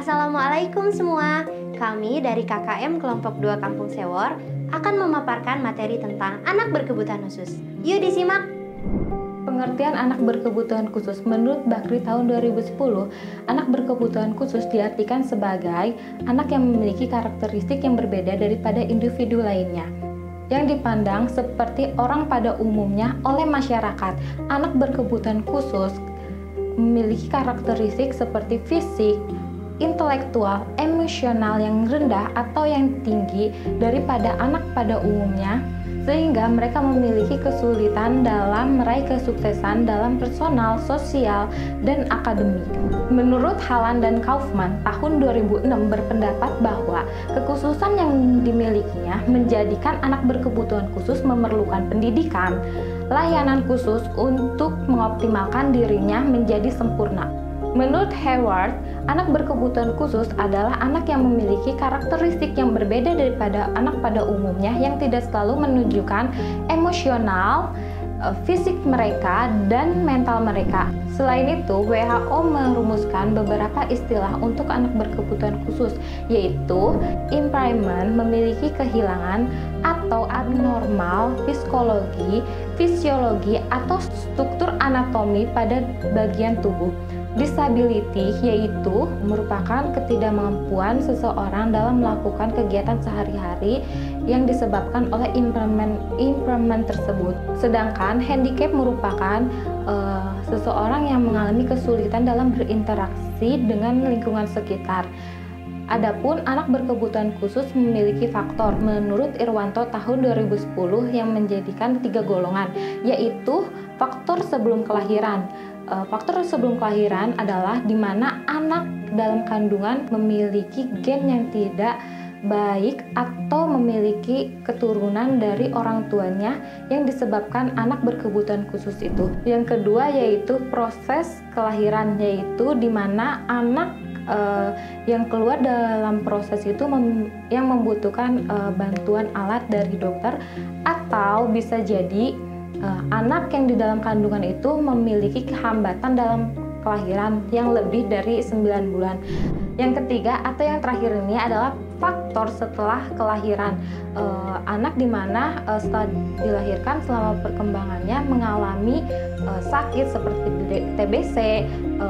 Assalamualaikum semua. Kami dari KKM Kelompok 2 Kampung Sewor akan memaparkan materi tentang anak berkebutuhan khusus. Yuk disimak. Pengertian anak berkebutuhan khusus menurut Bakri tahun 2010, anak berkebutuhan khusus diartikan sebagai anak yang memiliki karakteristik yang berbeda daripada individu lainnya, yang dipandang seperti orang pada umumnya oleh masyarakat. Anak berkebutuhan khusus memiliki karakteristik seperti fisik, intelektual, emosional yang rendah atau yang tinggi daripada anak pada umumnya, sehingga mereka memiliki kesulitan dalam meraih kesuksesan dalam personal, sosial, dan akademik. Menurut Halan dan Kaufman, tahun 2006 berpendapat bahwa kekhususan yang dimilikinya menjadikan anak berkebutuhan khusus memerlukan pendidikan, layanan khusus untuk mengoptimalkan dirinya menjadi sempurna. Menurut Hayward, anak berkebutuhan khusus adalah anak yang memiliki karakteristik yang berbeda daripada anak pada umumnya yang tidak selalu menunjukkan emosional, fisik mereka, dan mental mereka. Selain itu, WHO merumuskan beberapa istilah untuk anak berkebutuhan khusus, yaitu impairment, memiliki kehilangan atau abnormal psikologi, fisiologi, atau struktur anatomi pada bagian tubuh. Disability yaitu merupakan ketidakmampuan seseorang dalam melakukan kegiatan sehari-hari yang disebabkan oleh impairment tersebut. Sedangkan handicap merupakan seseorang yang mengalami kesulitan dalam berinteraksi dengan lingkungan sekitar. Adapun anak berkebutuhan khusus memiliki faktor menurut Irwanto tahun 2010 yang menjadikan 3 golongan, yaitu faktor sebelum kelahiran. Faktor sebelum kelahiran adalah di mana anak dalam kandungan memiliki gen yang tidak baik atau memiliki keturunan dari orang tuanya yang disebabkan anak berkebutuhan khusus itu. Yang kedua yaitu proses kelahiran, yaitu di mana anak yang keluar dalam proses itu yang membutuhkan bantuan alat dari dokter, atau bisa jadi anak yang di dalam kandungan itu memiliki kehambatan dalam kelahiran yang lebih dari 9 bulan. Yang ketiga atau yang terakhir ini adalah faktor setelah kelahiran. Anak di mana setelah dilahirkan selama perkembangannya mengalami sakit seperti TBC,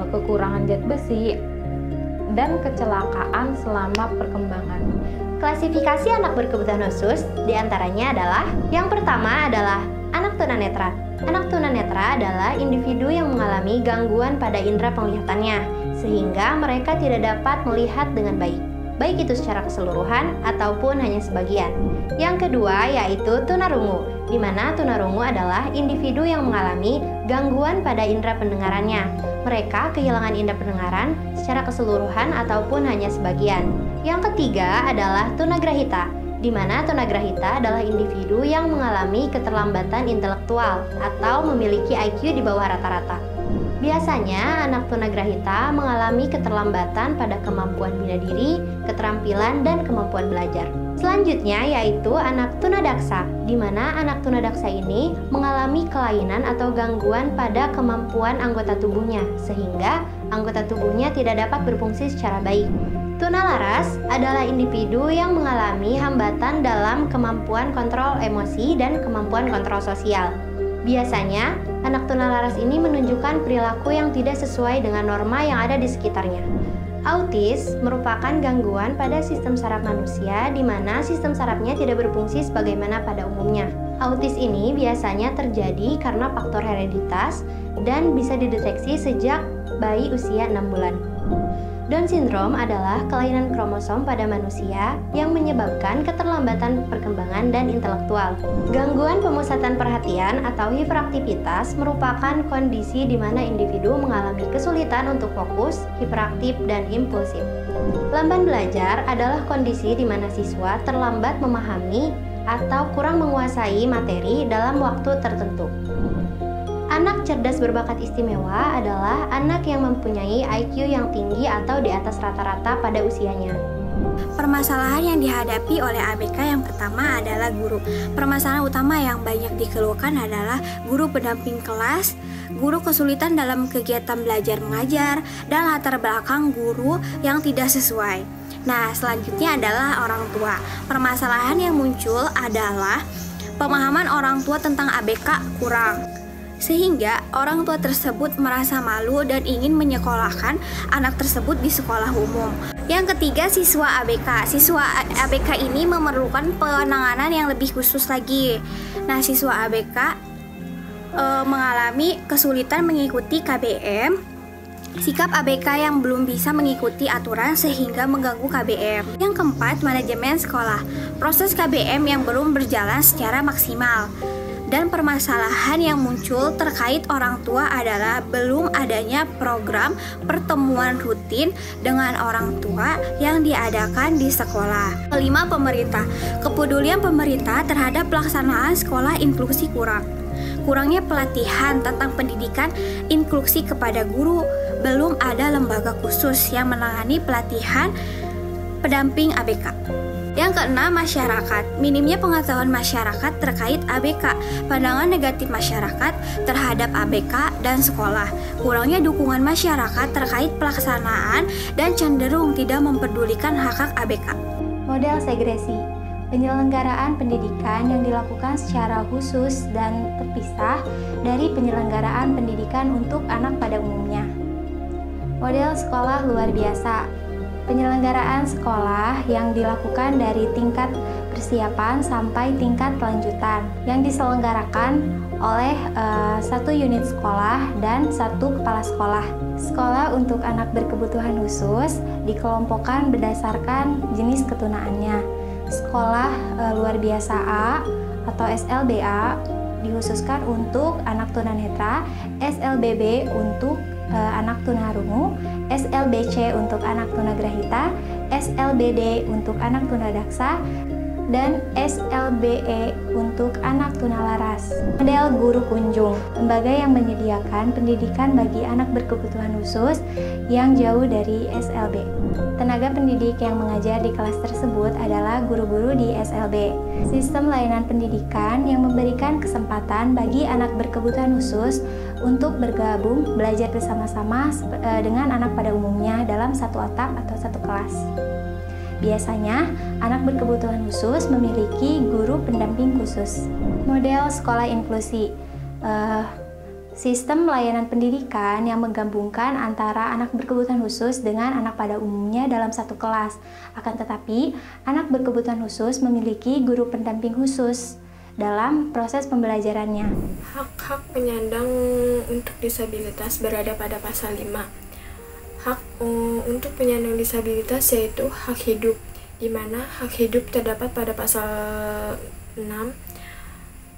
kekurangan zat besi, dan kecelakaan selama perkembangan. Klasifikasi anak berkebutuhan khusus diantaranya adalah: yang pertama adalah anak tunanetra. Anak tunanetra adalah individu yang mengalami gangguan pada indera penglihatannya, sehingga mereka tidak dapat melihat dengan baik, baik itu secara keseluruhan ataupun hanya sebagian. Yang kedua yaitu tunarungu, di mana tunarungu adalah individu yang mengalami gangguan pada indera pendengarannya. Mereka kehilangan indera pendengaran secara keseluruhan ataupun hanya sebagian. Yang ketiga adalah tunagrahita, di mana tunagrahita adalah individu yang mengalami keterlambatan intelektual atau memiliki IQ di bawah rata-rata. Biasanya anak tunagrahita mengalami keterlambatan pada kemampuan bina diri, keterampilan, dan kemampuan belajar. Selanjutnya yaitu anak tunadaksa, di mana anak tunadaksa ini mengalami kelainan atau gangguan pada kemampuan anggota tubuhnya, sehingga anggota tubuhnya tidak dapat berfungsi secara baik. Tunalaras adalah individu yang mengalami hambatan dalam kemampuan kontrol emosi dan kemampuan kontrol sosial. Biasanya, anak tunalaras ini menunjukkan perilaku yang tidak sesuai dengan norma yang ada di sekitarnya. Autis merupakan gangguan pada sistem saraf manusia di mana sistem sarafnya tidak berfungsi sebagaimana pada umumnya. Autis ini biasanya terjadi karena faktor hereditas dan bisa dideteksi sejak bayi usia 6 bulan. Down syndrome adalah kelainan kromosom pada manusia yang menyebabkan keterlambatan perkembangan dan intelektual. Gangguan pemusatan perhatian atau hiperaktivitas merupakan kondisi di mana individu mengalami kesulitan untuk fokus, hiperaktif, dan impulsif. Lamban belajar adalah kondisi di mana siswa terlambat memahami atau kurang menguasai materi dalam waktu tertentu. Anak cerdas berbakat istimewa adalah anak yang mempunyai IQ yang tinggi atau di atas rata-rata pada usianya. Permasalahan yang dihadapi oleh ABK yang pertama adalah guru. Permasalahan utama yang banyak dikeluhkan adalah guru pendamping kelas, guru kesulitan dalam kegiatan belajar mengajar, dan latar belakang guru yang tidak sesuai. Nah, selanjutnya adalah orang tua. Permasalahan yang muncul adalah pemahaman orang tua tentang ABK kurang, sehingga orang tua tersebut merasa malu dan ingin menyekolahkan anak tersebut di sekolah umum. Yang ketiga, siswa ABK. Siswa ABK ini memerlukan penanganan yang lebih khusus lagi. Nah, siswa ABK mengalami kesulitan mengikuti KBM. Sikap ABK yang belum bisa mengikuti aturan sehingga mengganggu KBM. Yang keempat, manajemen sekolah. Proses KBM yang belum berjalan secara maksimal. Dan permasalahan yang muncul terkait orang tua adalah belum adanya program pertemuan rutin dengan orang tua yang diadakan di sekolah. Kelima, pemerintah. Kepedulian pemerintah terhadap pelaksanaan sekolah inklusi kurang. Kurangnya pelatihan tentang pendidikan inklusi kepada guru. Belum ada lembaga khusus yang menangani pelatihan pendamping ABK. Yang keenam, masyarakat. Minimnya pengetahuan masyarakat terkait ABK, pandangan negatif masyarakat terhadap ABK dan sekolah, kurangnya dukungan masyarakat terkait pelaksanaan, dan cenderung tidak memperdulikan hak-hak ABK. Model segresi. Penyelenggaraan pendidikan yang dilakukan secara khusus dan terpisah dari penyelenggaraan pendidikan untuk anak pada umumnya. Model sekolah luar biasa. Penyelenggaraan sekolah yang dilakukan dari tingkat persiapan sampai tingkat lanjutan yang diselenggarakan oleh satu unit sekolah dan satu kepala sekolah. Sekolah untuk anak berkebutuhan khusus dikelompokkan berdasarkan jenis ketunaannya. Sekolah luar biasa A atau SLBA dikhususkan untuk anak tunanetra, SLBB untuk anak tunarungu, SLBC untuk anak tunagrahita, SLBD untuk anak tunadaksa, dan SLBE untuk anak tunalaras. Model guru kunjung, lembaga yang menyediakan pendidikan bagi anak berkebutuhan khusus yang jauh dari SLB. Tenaga pendidik yang mengajar di kelas tersebut adalah guru-guru di SLB. Sistem layanan pendidikan yang memberikan kesempatan bagi anak berkebutuhan khusus untuk bergabung belajar bersama-sama dengan anak pada umumnya dalam satu atap atau satu kelas. Biasanya, anak berkebutuhan khusus memiliki guru pendamping khusus. Model sekolah inklusi, sistem layanan pendidikan yang menggabungkan antara anak berkebutuhan khusus dengan anak pada umumnya dalam satu kelas. Akan tetapi, anak berkebutuhan khusus memiliki guru pendamping khusus dalam proses pembelajarannya. Hak-hak penyandang untuk disabilitas berada pada pasal 5. Hak untuk penyandang disabilitas yaitu hak hidup, di mana hak hidup terdapat pada pasal 6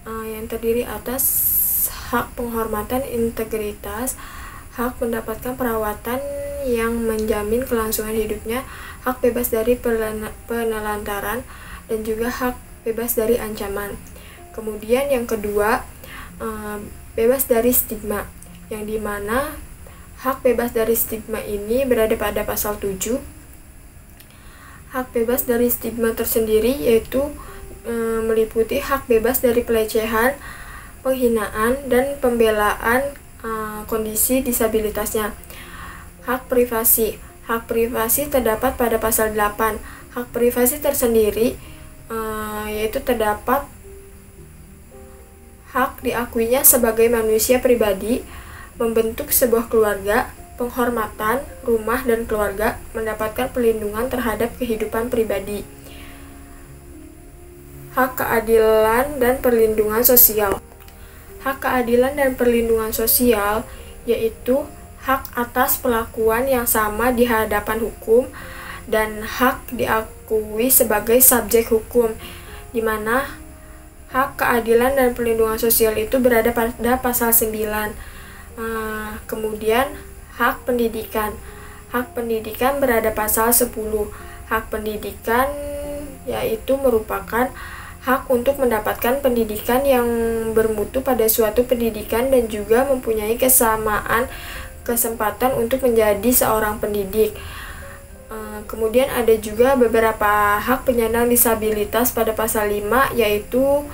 yang terdiri atas hak penghormatan integritas, hak mendapatkan perawatan yang menjamin kelangsungan hidupnya, hak bebas dari penelantaran, dan juga hak bebas dari ancaman. Kemudian yang kedua, bebas dari stigma, yang dimana hak bebas dari stigma ini berada pada pasal 7. Hak bebas dari stigma tersendiri yaitu meliputi hak bebas dari pelecehan, penghinaan, dan pembelaan kondisi disabilitasnya. Hak privasi. Hak privasi terdapat pada pasal 8. Hak privasi tersendiri yaitu terdapat hak diakuinya sebagai manusia pribadi, membentuk sebuah keluarga, penghormatan, rumah, dan keluarga, mendapatkan perlindungan terhadap kehidupan pribadi. Hak keadilan dan perlindungan sosial. Hak keadilan dan perlindungan sosial yaitu hak atas perlakuan yang sama di hadapan hukum dan hak diakui sebagai subjek hukum, di mana hak keadilan dan perlindungan sosial itu berada pada pasal 9. Kemudian hak pendidikan. Hak pendidikan berada pasal 10. Hak pendidikan yaitu merupakan hak untuk mendapatkan pendidikan yang bermutu pada suatu pendidikan dan juga mempunyai kesamaan kesempatan untuk menjadi seorang pendidik. Kemudian ada juga beberapa hak penyandang disabilitas pada pasal 5, yaitu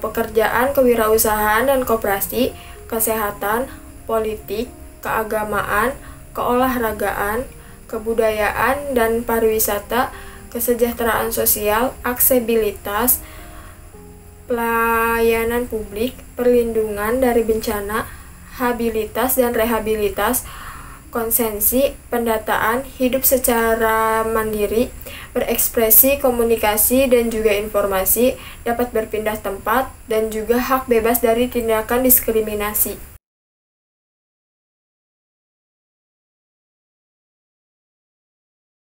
pekerjaan, kewirausahaan dan koperasi, kesehatan, politik, keagamaan, keolahragaan, kebudayaan dan pariwisata, kesejahteraan sosial, aksesibilitas, pelayanan publik, perlindungan dari bencana, habilitas dan rehabilitas, konsensi, pendataan, hidup secara mandiri, berekspresi, komunikasi, dan juga informasi, dapat berpindah tempat, dan juga hak bebas dari tindakan diskriminasi.